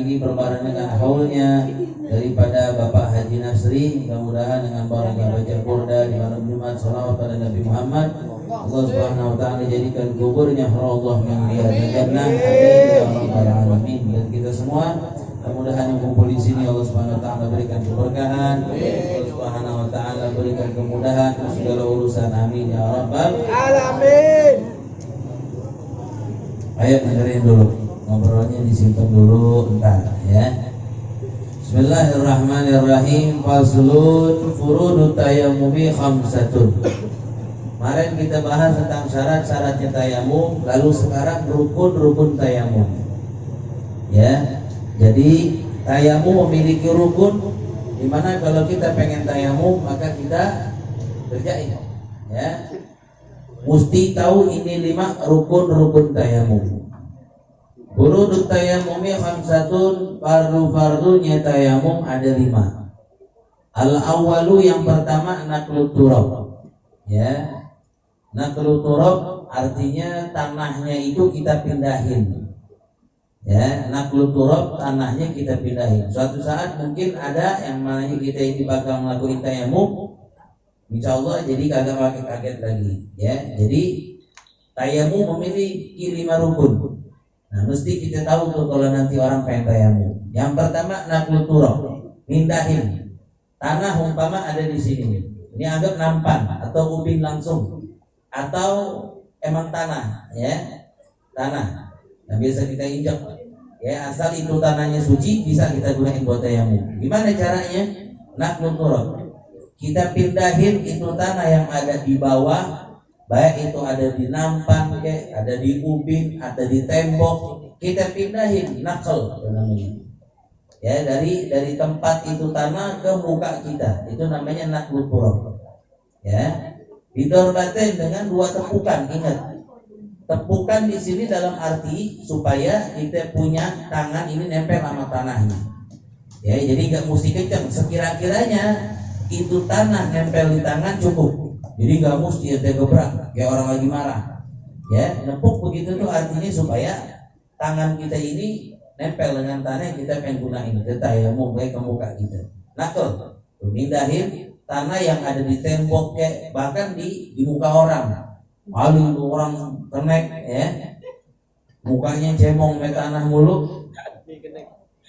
ini berbarengan dengan haulnya daripada Bapak Haji Nasri. Mudah-mudahan dengan barangkali baca Qur'an di malam Jumat salawat pada Nabi Muhammad, Allah Subhanahu wa taala jadikan kuburnya Allah min riyadil jannah. Amin ya rabbal alamin. Dan kita semua mudah-mudahan yang kumpul di sini Allah Subhanahu wa taala berikan keberkahan, Allah Subhanahu wa taala berikan kemudahan segala urusan. Amin ya rabbal alamin. Ayo dengerin dulu, ngobrolnya disimpan dulu entar ya. Bismillahirrahmanirrahim. Faslun furudut tayammumi khamsatun. Kemarin kita bahas tentang syarat-syaratnya tayamum, lalu sekarang rukun-rukun tayamum. Ya. Jadi tayamum memiliki rukun, di mana kalau kita pengen tayamum maka kita kerjain. Ya. Mesti tahu ini 5 rukun-rukun tayamum. Furudut tayammumi khamsatun, fardu-fardunya tayamum ada 5. Al-awwalu yang pertama naqlut turab. Ya. Naqlut turab artinya tanahnya itu kita pindahin. Ya, naqlut turab tanahnya kita pindahin. Suatu saat mungkin ada yang mana kita ini bakal melakukan tayamum. Insyaallah jadi kagak pakai kaget lagi. Ya, jadi tayamum memiliki 5 rukun. Nah, mesti kita tahu tuh kalau nanti orang pengen tayamum. Yang pertama naqlut turab, mindahin. Tanah umpama ada di sini. Ini anggap nampan atau ubin langsung atau emang tanah, ya. Tanah. Nah, biasa kita injak. Ya, asal itu tanahnya suci bisa kita gunain buat tayamum. Gimana caranya? Naqlut turab. Kita pindahin itu tanah yang ada di bawah, baik itu ada di nampan, ada di ubin, ada di tembok, kita pindahin, nakal namanya. Ya, dari tempat itu tanah ke muka kita, itu namanya naqlut turab. Ya, didorbatin dengan 2 tepukan. Ingat, tepukan di sini dalam arti supaya kita punya tangan ini nempel sama tanahnya. Ya, jadi nggak mesti kencang, sekira-kiranya itu tanah nempel di tangan cukup. Jadi gak mesti ente gebrak kayak orang lagi marah. Ya, nepuk begitu tuh artinya supaya tangan kita ini nempel dengan tanah yang kita pengen gunain. Kita tayamum baik ke muka kita. Nakal, pindahin tanah yang ada di tembok kayak bahkan di muka orang. Paling orang kenek ya. Mukanya cemong me tanah mulu.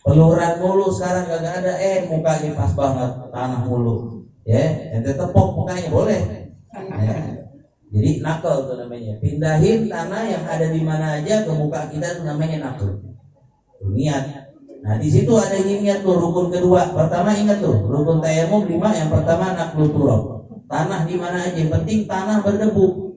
Peluran mulu sekarang kagak ada. Mukanya pas banget tanah mulu. Ya, ente tepuk mukanya boleh. Ya. Jadi nakal itu namanya. Pindahin tanah yang ada di mana aja ke muka kita itu namanya nakal. Niat. Nah, di situ ada niat tuh rukun kedua. Pertama ingat tuh, rukun tayamum 5, yang pertama naqlut turab. Tanah di mana aja, yang penting tanah berdebu.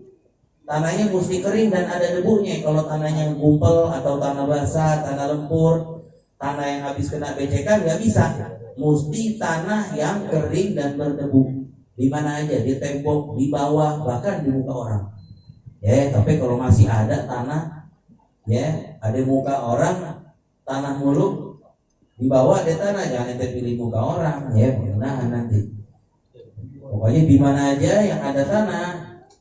Tanahnya mesti kering dan ada debunya. Kalau tanahnya gumpel atau tanah basah, tanah lempur, tanah yang habis kena becekan nggak bisa. Mesti tanah yang kering dan berdebu. Di mana aja, di tembok, di bawah, bahkan di muka orang. Ya, tapi kalau masih ada tanah, ya, ada muka orang, tanah mulu, di bawah ada tanah, jangan ente pilih muka orang, ya, penggunaan nanti. Pokoknya di mana aja yang ada tanah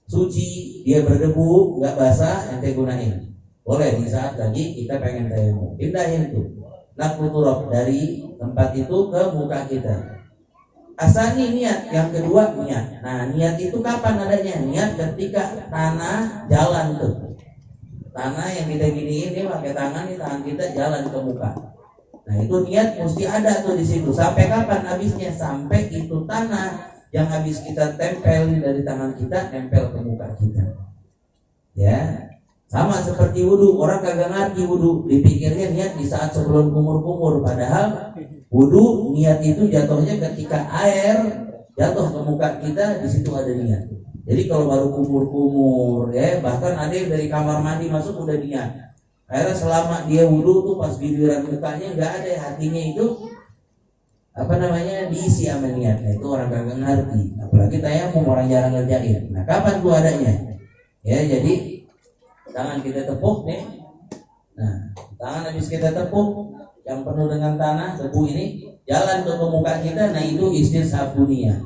suci, dia berdebu, nggak basah, ente gunain. Boleh di saat lagi kita pengen tayamum, pindahin tuh naqlut turab dari tempat itu ke muka kita. Asalnya niat, yang kedua niat. Nah, niat itu kapan adanya? Niat ketika tanah jalan tuh. Tanah yang kita giniin ini pakai tangan, ini tangan kita jalan ke muka. Nah, itu niat mesti ada tuh di situ. Sampai kapan habisnya? Sampai itu tanah yang habis kita tempel dari tangan kita nempel ke muka kita. Ya. Sama seperti wudu, orang kagak ngerti wudu, dipikirnya niat di saat sebelum kumur-kumur, padahal wudu niat itu jatuhnya ketika air jatuh ke muka kita, di situ ada niat. Jadi kalau baru kumur-kumur, ya bahkan ada yang dari kamar mandi masuk udah niat. Akhirnya selama dia wudu tuh pas giliran mukanya nggak ada, hatinya itu diisi sama niat. Nah, itu orang kagak ngerti. Apalagi tayamum orang jarang ngerjain. Nah, kapan tuh adanya? Ya, jadi tangan kita tepuk nih. Nah, tangan habis kita tepuk yang penuh dengan tanah, debu ini jalan ke muka kita. Nah, itu istisabuniyah.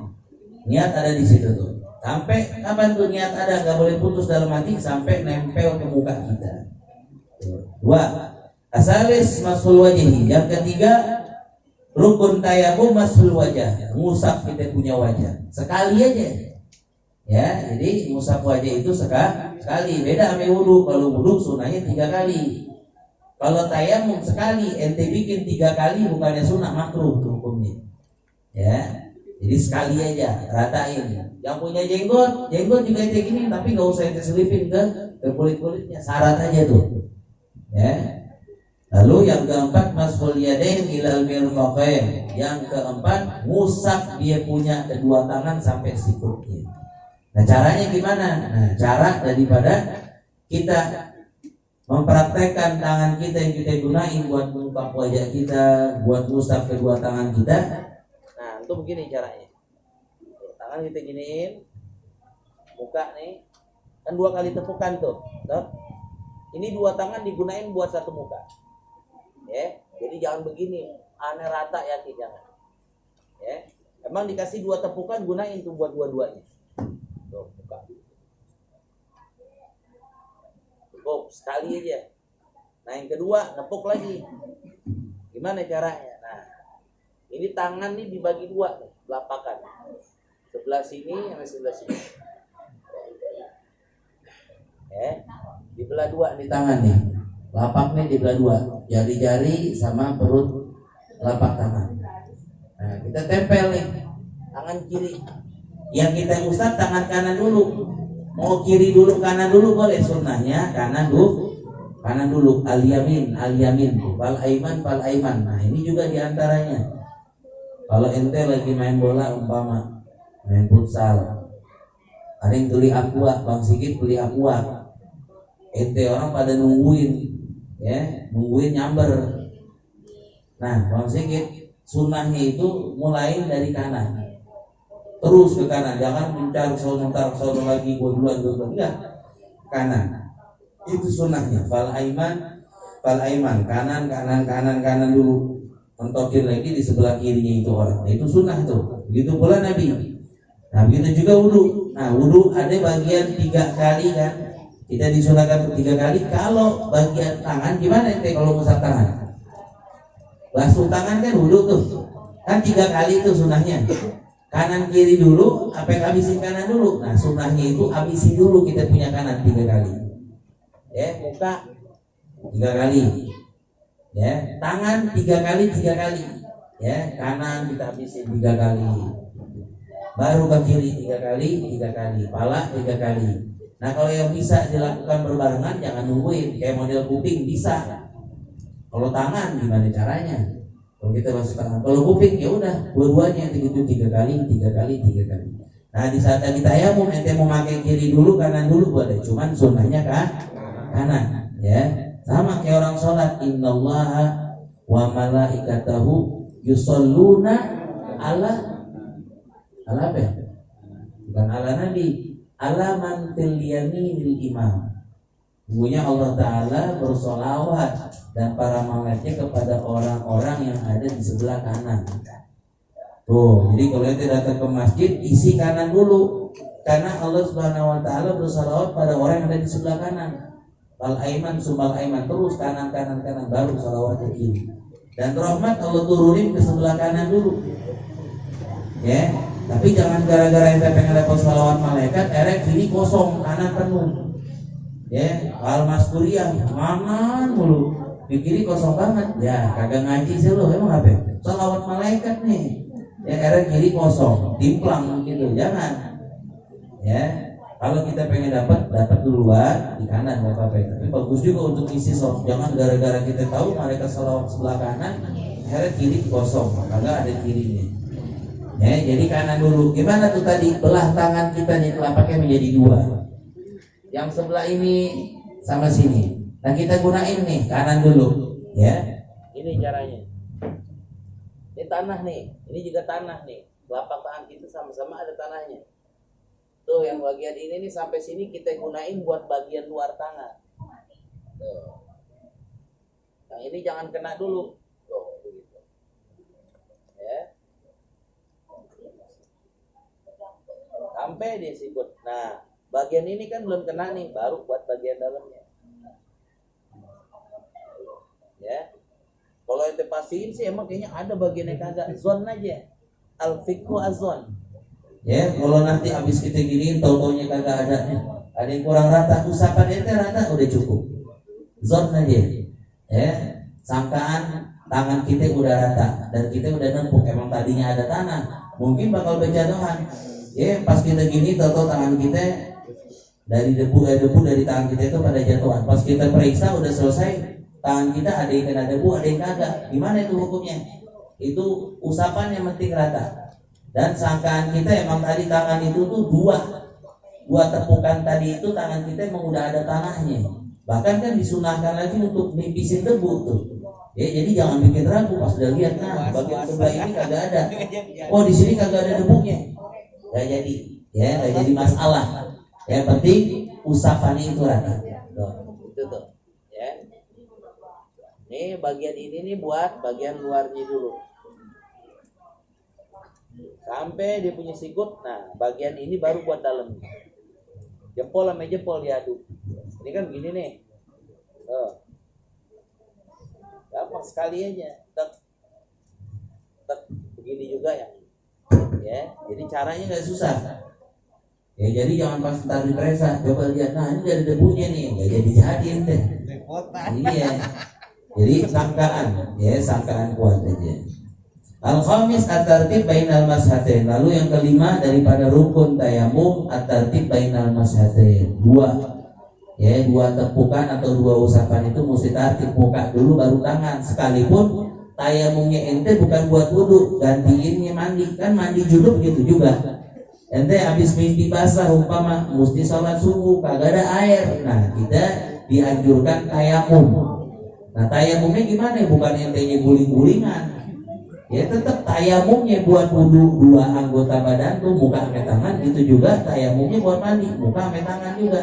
Niat ada di situ tuh. Sampai kapan tuh niat ada? Gak boleh putus dalam hati sampai nempel ke muka kita. 2. Asalis masul wajhi. Yang ketiga, rukun tayamum masul wajah, ngusap kita punya wajah sekali aja. Ya, jadi ngusap wajah itu sekali. Beda sama wudu. Kalau wudu sunahnya 3 kali. Kalau tayamum sekali. Ente bikin 3 kali bukannya sunah, makruh hukumnya. Ya, jadi sekali aja ratain. Yang punya jenggot juga ente gini, tapi nggak usah ente selipin ke kulit-kulitnya, syarat aja tuh. Ya. Lalu yang keempat masful yadain ilal mirfaqain. Yang keempat ngusap dia punya kedua tangan sampai sikutnya. Nah, caranya gimana? Nah, cara daripada kita mempraktekkan tangan kita yang kita gunain buat mengungkap wajah kita, buat ngusap kedua tangan kita. Nah, itu begini caranya. Tangan kita giniin, muka nih, kan 2 kali tepukan tuh. Ini 2 tangan digunain buat 1 muka. Ya, jadi jangan begini, aneh rata ya, jangan. Ya, emang dikasih 2 tepukan, gunain tuh buat dua-duanya. Tuh, buka. Cukup sekali aja. Nah, yang kedua, nepuk lagi. Gimana caranya? Nah, ini tangan nih dibagi 2 nih, telapakan. Sebelah sini sama sebelah sini. Dibelah 2 nih tangan nih. Lapaknya dibelah 2, jari-jari sama perut telapak tangan. Nah, kita tempel nih tangan kiri. Yang kita usap tangan kanan dulu. Mau kiri dulu kanan dulu boleh, sunnahnya kanan dulu. Al yamin fal aiman. Nah, ini juga diantaranya. Kalau ente lagi main bola umpama main futsal, ada yang beli aqua, Bang Sigit beli aqua. Ente orang pada nungguin nyamber. Nah, Bang Sigit sunnahnya itu mulai dari kanan terus ke kanan, jangan mencar sono lagi gua duluan enggak, kanan itu sunnahnya. Fal aiman kanan dulu, mentokin lagi di sebelah kirinya itu orang. Nah, itu sunnah tuh. Begitu pula Nabi. Nah, begitu juga wudu. Nah, wudu ada bagian 3 kali kan, kita disunahkan 3 kali. Kalau bagian tangan gimana ente kalau ngusap tangan? Basuh tangan kan wudu tuh. Kan 3 kali itu sunahnya. Kanan kiri dulu, apa yang habisin kanan dulu. Nah, sunahnya itu habisin dulu kita punya kanan 3 kali. Ya, muka 3 kali. Ya, tangan 3 kali. Ya, kanan kita habisin 3 kali. Baru ke kiri 3 kali. Pala 3 kali. Nah, kalau yang bisa dilakukan berbarengan jangan nungguin. Kayak model kuping bisa. Kalau tangan gimana caranya? Kalau kita masuk tangan, kalau kuping ya udah dua-duanya itu 3 kali. Nah, di saat kita tayamum ente mau pakai kiri dulu kanan dulu boleh, cuman sunnahnya kan kanan. Ya, sama kayak orang sholat. Innallaha wa malaikatahu yusholluna ala apa ya? Bukan ala nabi, ala man fil yaminil imam. Bunyinya Allah Ta'ala bersolawat dan para malaikatnya kepada orang-orang yang ada di sebelah kanan. Tuh, jadi kalau kita datang ke masjid, isi kanan dulu, karena Allah Subhanahu Wa Ta'ala bersolawat pada orang yang ada di sebelah kanan. Al aiman sumbal aiman, terus kanan baru solawat ke kiri. Dan rahmat Allah turunin ke sebelah kanan dulu. Ya, tapi jangan gara-gara ente pengen dapat solawat malaikat, kiri kosong, kanan penuh. Ya, al-maskuriyah mana mulu, di kiri kosong banget. Ya, kagak ngaji sih lo, emang apa? Salawat malaikat nih. Ya, kiri kosong, timplang gitu, jangan. Ya, kalau kita pengen dapat duluan di kanan nggak apa-apa. Tapi bagus juga untuk isi soft. Jangan gara-gara kita tahu malaikat salawat sebelah kanan, kiri kosong, kagak ada kirinya. Ya, jadi kanan dulu. Gimana tuh tadi? Belah tangan kita nih telapaknya menjadi 2. Yang sebelah ini sama sini. Nah, kita gunain nih kanan dulu, ya. Ini caranya. Ini tanah nih, ini juga tanah nih. Telapak tangan kita sama-sama ada tanahnya. Tuh, yang bagian ini nih sampai sini kita gunain buat bagian luar tangan. Tuh. Yang ini jangan kena dulu. Tuh, begitu. Ya. Sampai di sikut. Nah, bagian ini kan belum kena nih, baru buat bagian dalamnya. Ya. Kalau ente pastiin sih emang kayaknya ada bagian yang kagak, zon aja. Al-fiqhu az-zon. Ya, kalau nanti habis kita gini tau-taunya kagak ada yang kurang rata, usapan ente rata udah cukup. Zon aja. Ya, sangkaan tangan kita udah rata dan kita udah nempuk, emang tadinya ada tanah, mungkin bakal berjatuhan. Ya, pas kita gini tau-tau tangan kita dari debu dari tangan kita itu pada jatuhan. Pas kita periksa udah selesai, tangan kita ada yang kena debu, ada yang kagak. Gimana itu hukumnya? Itu usapan yang penting rata. Dan sangkaan kita emang tadi tangan itu tuh dua tepukan tadi itu tangan kita emang udah ada tanahnya. Bahkan kan disunahkan lagi untuk nipisin debu tuh. Ya, jadi jangan bikin ragu pas udah lihat, nah bagian sebelah ini kagak ada. Oh, di sini kagak ada debunya. Gak jadi, ya gak jadi masalah. Yang penting usapan itu rata. Itu tuh, ya. Nih bagian ini nih buat bagian luarnya dulu. Sampai dia punya sikut, nah bagian ini baru buat dalam. Jempol sama jempol diaduk. Ini kan begini nih. Gampang sekali aja. Tek. Begini juga ya. Ya, jadi caranya nggak susah. Ya, jadi jangan pas ntar diperiksa, coba lihat, nah ini ada debunya nih, nggak jadi deh. Iya. Jadi sangkaan, ya sangkaan kuat aja. Al-khamis at-tartib bainal mashatain. Lalu yang kelima daripada rukun tayamum at-tartib bainal mashatain. Dua tepukan atau dua usapan itu mesti tartib, muka dulu baru tangan. Sekalipun tayamumnya ente bukan buat wudu, gantiinnya mandi. Kan mandi junub gitu juga. Ente habis mimpi basah umpama mesti sholat subuh kagak ada air. Nah, kita dianjurkan tayamum. Nah, tayamumnya gimana? Bukan entenya guling-gulingan. Ya tetap tayamumnya buat wudu dua anggota badan tuh, muka sampai tangan, gitu juga tayamumnya buat mandi, muka sampai tangan juga.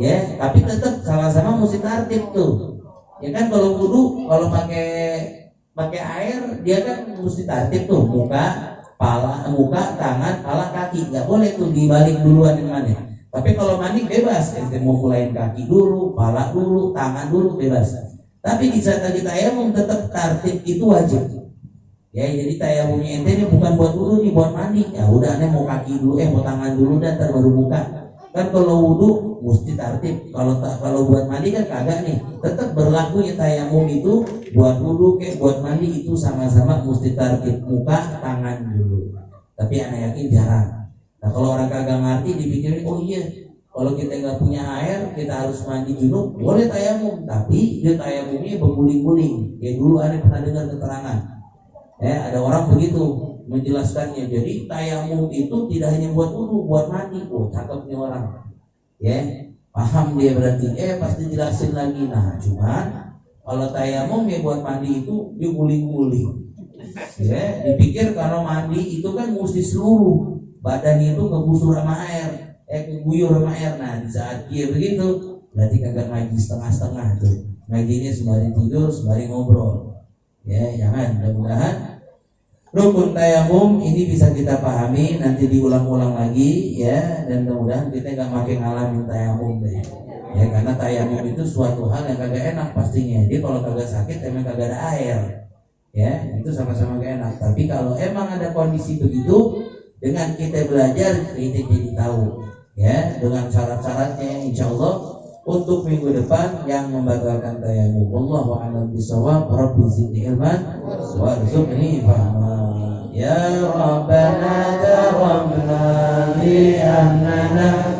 Ya, tapi tetap sama-sama mesti tertib tuh. Ya kan kalau wudu kalau pakai air dia kan mesti tertib tuh, muka, tangan, pala, kaki. Nggak boleh tuh dibalik duluan yang mana. Tapi kalau mandi bebas, ente mau mulain kaki dulu, pala dulu, tangan dulu bebas. Tapi di saat lagi tayamum tetap tertib itu wajib. Ya, jadi tayamumnya ente ini bukan buat wudu nih, buat mandi. Ya udah, nih mau kaki dulu, mau tangan dulu, dan ntar baru muka. Kan kalau wudu mesti tertib. Kalau buat mandi kan kagak nih. Tetap berlaku ya tayamum itu buat wudu buat mandi itu sama-sama mesti tertib, muka, tangan dulu. Tapi anak yakin jarang. Nah kalau orang kagak ngerti dipikirin, oh iya, kalau kita nggak punya air kita harus mandi junub, boleh tayamum. Tapi dia tayamumnya berguling-guling. Ya dulu ada pernah dengar keterangan. Ada orang begitu menjelaskannya. Jadi tayamum itu tidak hanya buat wudu, buat mandi. Oh, cakep nih orang. Ya, paham dia berarti. Pasti jelasin lagi. Nah, cuman kalau tayamum ya buat mandi itu diguling-guling. Ya, dipikir kalau mandi itu kan mesti seluruh badan itu kegusur sama air, keguyur sama air. Nah, di saat dia begitu, berarti kagak ngaji setengah-setengah tuh. Ngajinya sembari tidur, sembari ngobrol. Ya, jangan. Mudah-mudahan rukun tayamum ini bisa kita pahami, nanti diulang-ulang lagi ya, dan mudah-mudahan kita nggak makin ngalamin tayamum deh. Ya, karena tayamum itu suatu hal yang kagak enak pastinya. Jadi kalau kagak sakit emang kagak ada air. Ya, itu sama-sama gak enak. Tapi kalau emang ada kondisi begitu, dengan kita belajar kita jadi tahu ya, dengan syarat-syaratnya insyaallah untuk minggu depan yang membatalkan tayamum. Wallahu a'lam bishawab. Rabbi zidni ilman warzuqni fahma. Ya Rabbana tawaffana li annana